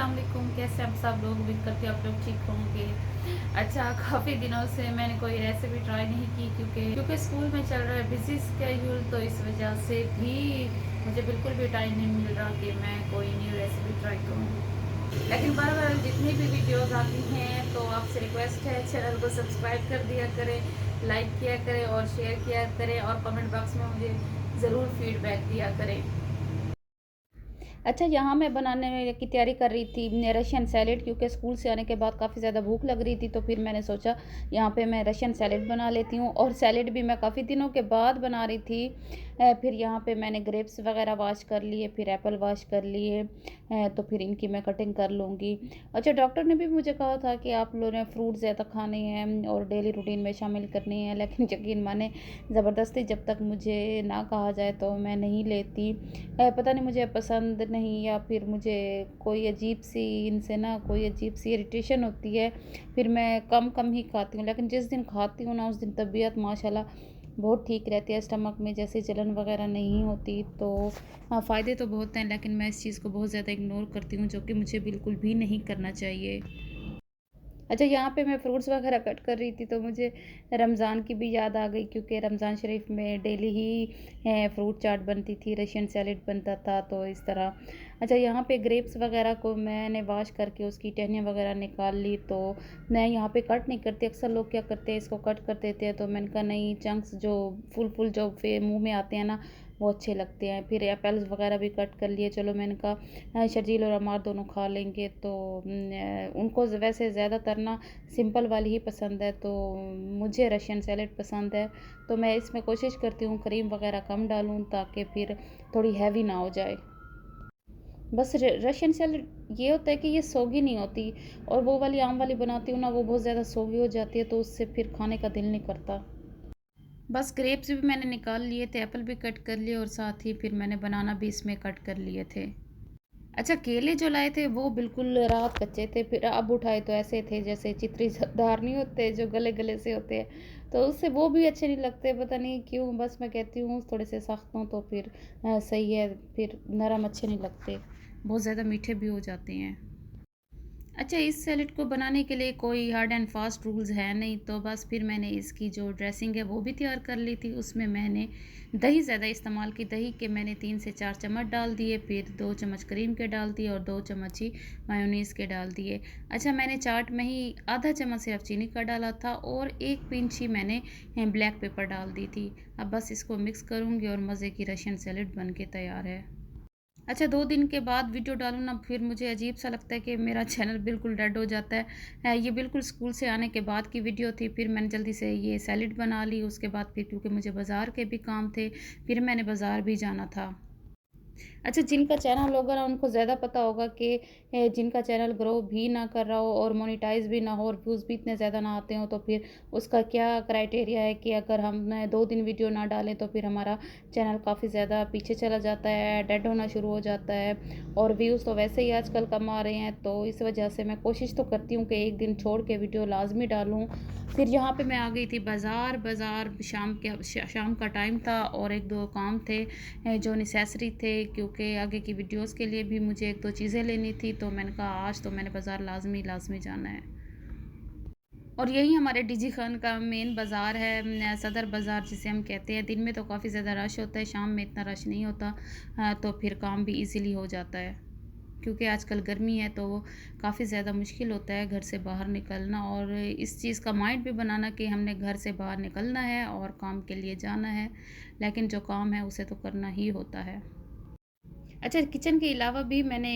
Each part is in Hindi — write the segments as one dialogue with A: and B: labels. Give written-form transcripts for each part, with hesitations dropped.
A: अस्सलाम वालेकुम। कैसे आप सब लोग? उम्मीद करती हूँ आप लोग ठीक होंगे। अच्छा, काफ़ी दिनों से मैंने कोई रेसिपी ट्राई नहीं की क्योंकि स्कूल में चल रहा है बिज़ी स्केड्यूल, तो इस वजह से भी मुझे बिल्कुल भी टाइम नहीं मिल रहा कि मैं कोई न्यू रेसिपी ट्राई करूँ। लेकिन बार-बार जितनी भी वीडियोज़ आती हैं तो आपसे रिक्वेस्ट है चैनल को सब्सक्राइब कर दिया करें, लाइक किया करें और शेयर किया करें और कमेंट बॉक्स में मुझे ज़रूर फीडबैक दिया करें। अच्छा, यहाँ मैं बनाने में की तैयारी कर रही थी रशियन सैलेड, क्योंकि स्कूल से आने के बाद काफ़ी ज़्यादा भूख लग रही थी, तो फिर मैंने सोचा यहाँ पे मैं रशियन सैलेड बना लेती हूँ। और सैलेड भी मैं काफ़ी दिनों के बाद बना रही थी। फिर यहाँ पे मैंने ग्रेप्स वगैरह वॉश कर लिए, फिर एप्पल वॉश कर लिए। तो फिर इनकी मैं कटिंग कर लूँगी। अच्छा, डॉक्टर ने भी मुझे कहा था कि आप लोगों ने फ्रूट ज़्यादा खाने हैं और डेली रूटीन में शामिल करनी है, लेकिन यकीन माने ज़बरदस्ती जब तक मुझे ना कहा जाए तो मैं नहीं लेती। पता नहीं मुझे पसंद नहीं, या फिर मुझे कोई अजीब-सी इनसे ना कोई अजीब-सी इरिटेशन होती है, फिर मैं कम-कम ही खाती हूँ। लेकिन जिस दिन खाती हूँ ना उस दिन तबीयत माशाल्लाह बहुत ठीक रहती है, स्टमक में जैसे जलन वगैरह नहीं होती। तो हाँ, फ़ायदे तो बहुत हैं, लेकिन मैं इस चीज़ को बहुत ज़्यादा इग्नोर करती हूँ, जो कि मुझे बिल्कुल भी नहीं करना चाहिए। अच्छा, यहाँ पे मैं फ्रूट्स वगैरह कट कर रही थी तो मुझे रमज़ान की भी याद आ गई, क्योंकि रमज़ान शरीफ में डेली ही फ्रूट चाट बनती थी, रशियन सैलेड बनता था, तो इस तरह। अच्छा, यहाँ पे ग्रेप्स वगैरह को मैंने वॉश करके उसकी टहनियाँ वगैरह निकाल ली, तो मैं यहाँ पे कट नहीं करती। अक्सर लोग क्या करते हैं, इसको कट कर देते हैं, तो मैंने कहा नहीं, चंक्स जो फुल जो मुँह में आते हैं ना, वो अच्छे लगते हैं। फिर एप्पल्स वगैरह भी कट कर लिए। चलो, मैंने कहा शर्जील और अमार दोनों खा लेंगे, तो उनको वैसे ज़्यादातर ना सिंपल वाली ही पसंद है, तो मुझे रशियन सैलेड पसंद है। तो मैं इसमें कोशिश करती हूँ क्रीम वगैरह कम डालूँ, ताकि फिर थोड़ी हैवी ना हो जाए। बस रशियन सैलेड ये होता है कि ये सोगी नहीं होती, और वो वाली आम वाली बनाती हूँ ना, वो बहुत ज़्यादा सोगी हो जाती है, तो उससे फिर खाने का दिल नहीं करता। बस ग्रेप्स भी मैंने निकाल लिए थे, एप्पल भी कट कर लिए, और साथ ही फिर मैंने बनाना भी इसमें कट कर लिए थे। अच्छा, केले जो लाए थे वो बिल्कुल रात कच्चे थे, फिर अब उठाए तो ऐसे थे जैसे चित्रीदार नहीं होते, जो गले गले से होते हैं, तो उससे वो भी अच्छे नहीं लगते, पता नहीं क्यों। बस मैं कहती हूँ थोड़े से सख्त हों तो फिर सही है, फिर नरम अच्छे नहीं लगते, बहुत ज़्यादा मीठे भी हो जाते हैं। अच्छा, इस सैलेड को बनाने के लिए कोई हार्ड एंड फास्ट रूल्स है नहीं, तो बस फिर मैंने इसकी जो ड्रेसिंग है वो भी तैयार कर ली थी। उसमें मैंने दही ज़्यादा इस्तेमाल की, दही के मैंने 3 से 4 चम्मच डाल दिए, फिर 2 चम्मच क्रीम के डाल दिए और 2 चम्मच ही मायोनीज़ के डाल दिए। अच्छा, मैंने चाट में ही आधा चम्मच सिर्फ चीनी का डाला था, और 1 पिंच ही मैंने ब्लैक पेपर डाल दी थी। अब बस इसको मिक्स करूँगी और मज़े की रशियन सैलेड बन के तैयार है। अच्छा, 2 दिन के बाद वीडियो डालूँ ना, फिर मुझे अजीब-सा लगता है कि मेरा चैनल बिल्कुल डेड हो जाता है। ये बिल्कुल स्कूल से आने के बाद की वीडियो थी, फिर मैंने जल्दी से ये सैलेड बना ली, उसके बाद फिर क्योंकि मुझे बाज़ार के भी काम थे, फिर मैंने बाज़ार भी जाना था। अच्छा, जिनका चैनल होगा ना उनको ज़्यादा पता होगा कि जिनका चैनल ग्रो भी ना कर रहा हो और मोनेटाइज़ भी ना हो और व्यूज़ भी इतने ज़्यादा ना आते हों, तो फिर उसका क्या क्राइटेरिया है कि अगर हम 2 दिन वीडियो ना डालें तो फिर हमारा चैनल काफ़ी ज़्यादा पीछे चला जाता है, डेड होना शुरू हो जाता है, और व्यूज़ तो वैसे ही आजकल कम आ रहे हैं। तो इस वजह से मैं कोशिश तो करती हूँ कि 1 दिन छोड़ के वीडियो लाज़मी डालूँ। फिर यहाँ पे मैं आ गई थी बाज़ार शाम का टाइम था, और 1-2 काम थे जो नेसेसरी थे, क्योंकि आगे की वीडियोस के लिए भी मुझे 1-2 चीज़ें लेनी थी, तो मैंने कहा आज तो मैंने बाज़ार लाज़मी जाना है। और यही हमारे डीजी खान का मेन बाज़ार है, सदर बाज़ार जिसे हम कहते हैं। दिन में तो काफ़ी ज़्यादा रश होता है, शाम में इतना रश नहीं होता। तो फिर काम भी ईज़िली हो जाता है, क्योंकि आजकल गर्मी है तो काफ़ी ज़्यादा मुश्किल होता है घर से बाहर निकलना, और इस चीज़ का माइंड भी बनाना कि हमने घर से बाहर निकलना है और काम के लिए जाना है, लेकिन जो काम है उसे तो करना ही होता है। अच्छा, किचन के अलावा भी मैंने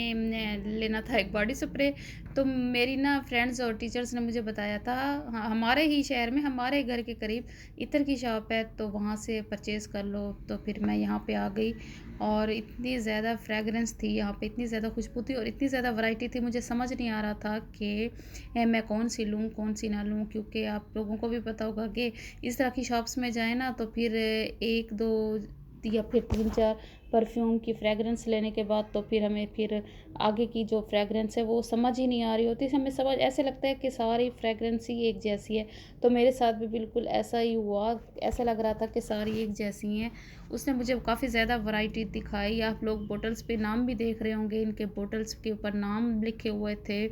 A: लेना था एक बॉडी स्प्रे। तो मेरी ना फ्रेंड्स और टीचर्स ने मुझे बताया था, हमारे ही शहर में हमारे घर के करीब इत्र की शॉप है, तो वहाँ से परचेज़ कर लो। तो फिर मैं यहाँ पे आ गई, और इतनी ज़्यादा फ्रेगरेंस थी यहाँ पे, इतनी ज़्यादा खुशबू थी और इतनी ज़्यादा वैरायटी थी, मुझे समझ नहीं आ रहा था कि मैं कौन सी लूँ कौन सी ना लूँ, क्योंकि आप लोगों को भी पता होगा कि इस तरह की शॉप्स में जाए ना तो फिर 1 2 या फिर 3-4 परफ्यूम की फ्रेगरेंस लेने के बाद तो फिर हमें फिर आगे की जो फ्रेगरेंस है वो समझ ही नहीं आ रही होती। हमें समझ ऐसे लगता है कि सारी फ्रेगरेंस ही एक जैसी है। तो मेरे साथ भी बिल्कुल ऐसा ही हुआ, ऐसा लग रहा था कि सारी एक जैसी हैं। उसने मुझे काफ़ी ज़्यादा वैरायटी दिखाई। आप लोग बॉटल्स पे नाम भी देख रहे होंगे, इनके बॉटल्स के ऊपर नाम लिखे हुए थे।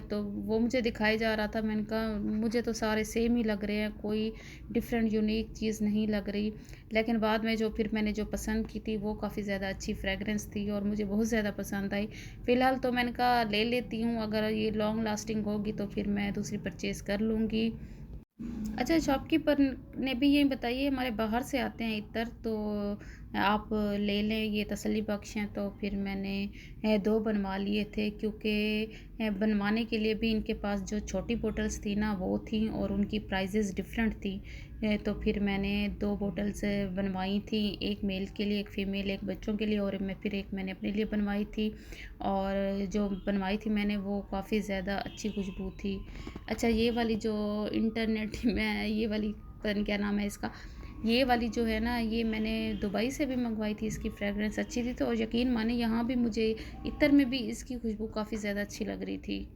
A: तो वो मुझे दिखाया जा रहा था। मैंने कहा मुझे तो सारे सेम ही लग रहे हैं, कोई डिफरेंट यूनिक चीज़ नहीं लग रही। लेकिन बाद में जो फिर मैंने जो पसंद की थी वो काफ़ी ज़्यादा अच्छी फ्रेगरेंस थी और मुझे बहुत ज़्यादा पसंद आई। फ़िलहाल तो मैंने कहा ले लेती हूँ, अगर ये लॉन्ग लास्टिंग होगी तो फिर मैं दूसरी परचेज़ कर लूँगी। अच्छा, शॉपकीपर ने भी यही बताई है, हमारे बाहर से आते हैं इतर, तो आप ले लें, ये तसल्ली बख्श हैं। तो फिर मैंने 2 बनवा लिए थे, क्योंकि बनवाने के लिए भी इनके पास जो छोटी बोटल्स थी ना वो थी और उनकी प्राइजेज़ डिफरेंट थी। तो फिर मैंने 2 बोटल्स बनवाई थी, एक मेल के लिए, एक फ़ीमेल, एक बच्चों के लिए, और फिर एक मैंने अपने लिए बनवाई थी। और जो बनवाई थी मैंने वो काफ़ी ज़्यादा अच्छी खुशबू थी। अच्छा, ये वाली जो इंटरनेट में ये वाली पता नहीं क्या नाम है इसका, ये वाली जो है ना, ये मैंने दुबई से भी मंगवाई थी। इसकी फ्रेगरेंस अच्छी थी, तो और यकीन माने यहाँ भी मुझे इत्र में भी इसकी खुशबू काफ़ी ज़्यादा अच्छी लग रही थी।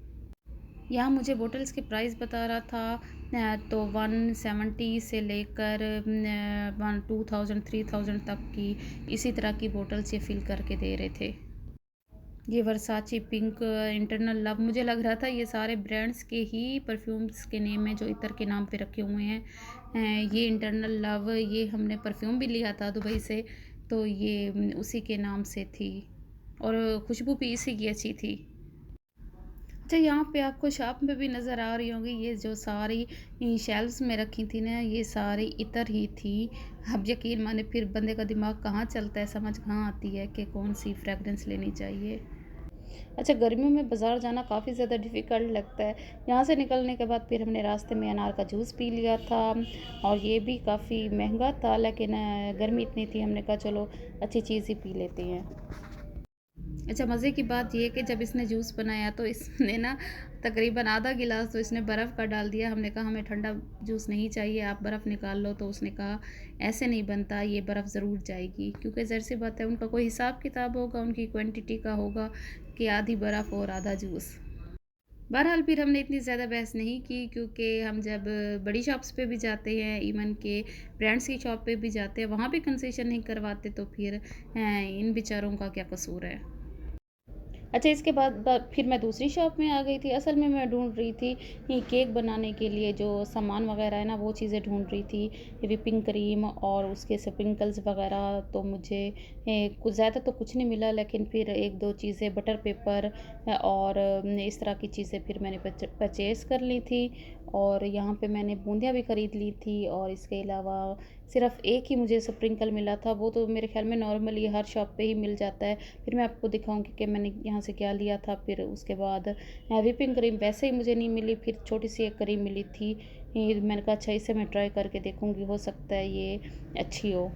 A: यहाँ मुझे बोटल्स के प्राइस बता रहा था, तो 170 से लेकर 2000 3000 तक की इसी तरह की बोटल्स ये फिल करके दे रहे थे। ये वर्साची पिंक, इंटरनल लव, मुझे लग रहा था ये सारे ब्रांड्स के ही परफ्यूम्स के नेम है जो इतर के नाम पे रखे हुए हैं। ये इंटरनल लव, ये हमने परफ्यूम भी लिया था दुबई से, तो ये उसी के नाम से थी और खुशबू भी इसी की अच्छी थी। अच्छा, यहाँ पे आपको शॉप में भी नज़र आ रही होंगी, ये जो सारी शेल्व्स में रखी थी ना, ये सारी इतर ही थी। अब यकीन माने फिर बंदे का दिमाग कहाँ चलता है, समझ कहाँ आती है कि कौन सी फ्रेगरेंस लेनी चाहिए। अच्छा, गर्मियों में बाज़ार जाना काफ़ी ज़्यादा डिफ़िकल्ट लगता है। यहाँ से निकलने के बाद फिर हमने रास्ते में अनार का जूस पी लिया था और ये भी काफ़ी महंगा था, लेकिन गर्मी इतनी थी, हमने कहा चलो अच्छी चीज़ ही पी लेते हैं। अच्छा, मज़े की बात ये है कि जब इसने जूस बनाया तो इसने ना तकरीबन आधा गिलास तो इसने बर्फ़ का डाल दिया। हमने कहा हमें ठंडा जूस नहीं चाहिए, आप बर्फ़ निकाल लो। तो उसने कहा ऐसे नहीं बनता, ये बर्फ़ ज़रूर जाएगी, क्योंकि ज़ाहिर सी बात है उनका कोई हिसाब किताब होगा, उनकी क्वांटिटी का होगा कि आधी बर्फ़ और आधा जूस। बहरहाल फिर हमने इतनी ज़्यादा बहस नहीं की, क्योंकि हम जब बड़ी शॉप्स पे भी जाते हैं, इवन के ब्रांड्स की शॉप पे भी जाते हैं, वहाँ भी कंसेशन नहीं करवाते, तो फिर इन बेचारों का क्या कसूर है। अच्छा, इसके बाद फिर मैं दूसरी शॉप में आ गई थी। असल में मैं ढूँढ रही थी ये केक बनाने के लिए जो सामान वग़ैरह है ना, वो चीज़ें ढूँढ रही थी। व्हिपिंग क्रीम और उसके स्प्रिंकल्स वग़ैरह, तो मुझे कुछ ज़्यादा तो कुछ नहीं मिला, लेकिन फिर 1-2 चीज़ें बटर पेपर और इस तरह की चीज़ें फिर मैंने परचेज़ कर ली थी। और यहाँ पे मैंने बूंदियाँ भी ख़रीद ली थी और इसके अलावा सिर्फ़ एक ही मुझे स्प्रिंकल मिला था, वो तो मेरे ख़्याल में नॉर्मली हर शॉप पे ही मिल जाता है। फिर मैं आपको दिखाऊँगी कि मैंने यहाँ से क्या लिया था। फिर उसके बाद व्हिपिंग क्रीम वैसे ही मुझे नहीं मिली, फिर छोटी-सी एक क्रीम मिली थी। ये मैंने कहा अच्छा, इसे मैं ट्राई करके देखूँगी, हो सकता है ये अच्छी हो।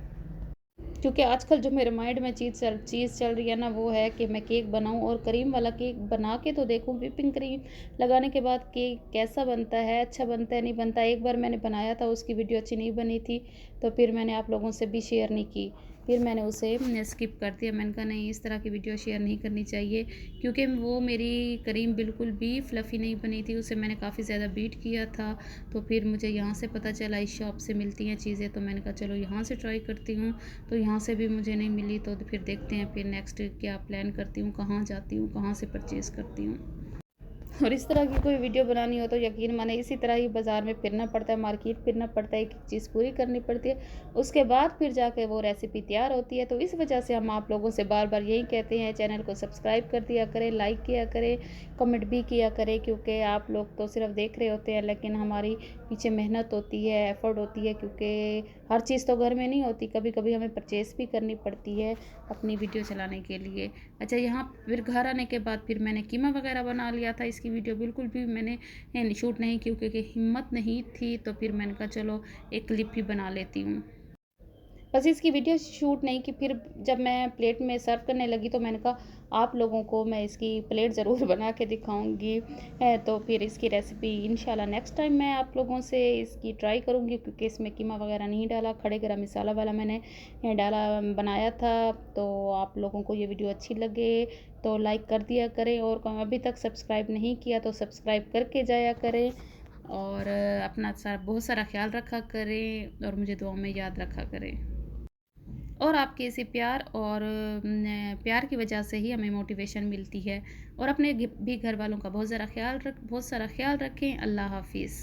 A: क्योंकि आजकल जो मेरे माइंड में चीज़ चल रही है ना, वो है कि मैं केक बनाऊँ और क्रीम वाला केक बना के तो देखूँ, व्हिपिंग क्रीम लगाने के बाद केक कैसा बनता है, अच्छा बनता है, नहीं बनता। एक बार मैंने बनाया था, उसकी वीडियो अच्छी नहीं बनी थी, तो फिर मैंने आप लोगों से भी शेयर नहीं की। फिर मैंने उसे स्किप कर दिया। मैंने कहा नहीं, इस तरह की वीडियो शेयर नहीं करनी चाहिए, क्योंकि वो मेरी क्रीम बिल्कुल भी फ्लफ़ी नहीं बनी थी, उसे मैंने काफ़ी ज़्यादा बीट किया था। तो फिर मुझे यहाँ से पता चला इस शॉप से मिलती हैं चीज़ें, तो मैंने कहा चलो यहाँ से ट्राई करती हूँ। तो यहाँ से भी मुझे नहीं मिली, तो फिर देखते हैं फिर नेक्स्ट क्या प्लान करती हूँ, कहाँ जाती हूँ, कहाँ से परचेज़ करती हूँ। और इस तरह की कोई वीडियो बनानी हो तो यकीन माने इसी तरह ही बाज़ार में फिरना पड़ता है, मार्केट फिरना पड़ता है, एक एक चीज़ पूरी करनी पड़ती है, उसके बाद फिर जाके वो रेसिपी तैयार होती है। तो इस वजह से हम आप लोगों से बार बार यही कहते हैं, चैनल को सब्सक्राइब कर दिया करें, लाइक किया करें, कमेंट भी किया करें, क्योंकि आप लोग तो सिर्फ देख रहे होते हैं, लेकिन हमारी पीछे मेहनत होती है, एफ़र्ट होती है, क्योंकि हर चीज़ तो घर में नहीं होती, कभी कभी हमें परचेज़ भी करनी पड़ती है अपनी वीडियो चलाने के लिए। अच्छा, यहाँ फिर घर आने के बाद फिर मैंने कीमा वगैरह बना लिया था। इसकी वीडियो बिल्कुल भी मैंने शूट नहीं की, क्योंकि हिम्मत नहीं थी, तो फिर मैंने कहा चलो एक क्लिप ही बना लेती हूँ। बस इसकी वीडियो शूट नहीं की, फिर जब मैं प्लेट में सर्व करने लगी तो मैंने कहा आप लोगों को मैं इसकी प्लेट ज़रूर बना के दिखाऊँगी। तो फिर इसकी रेसिपी इंशाल्लाह नेक्स्ट टाइम मैं आप लोगों से इसकी ट्राई करूँगी, क्योंकि इसमें कीमा वगैरह नहीं डाला, खड़े गरम मसाला वाला मैंने डाला बनाया था। तो आप लोगों को ये वीडियो अच्छी लगे तो लाइक कर दिया करें, और अभी तक सब्सक्राइब नहीं किया तो सब्सक्राइब करके जाया करें, और अपना बहुत सारा ख्याल रखा करें, और मुझे दुआ में याद रखा करें। और आपके इसी प्यार और प्यार की वजह से ही हमें मोटिवेशन मिलती है। और अपने भी घर वालों का बहुत सारा ख्याल रखें। अल्लाह हाफिज़।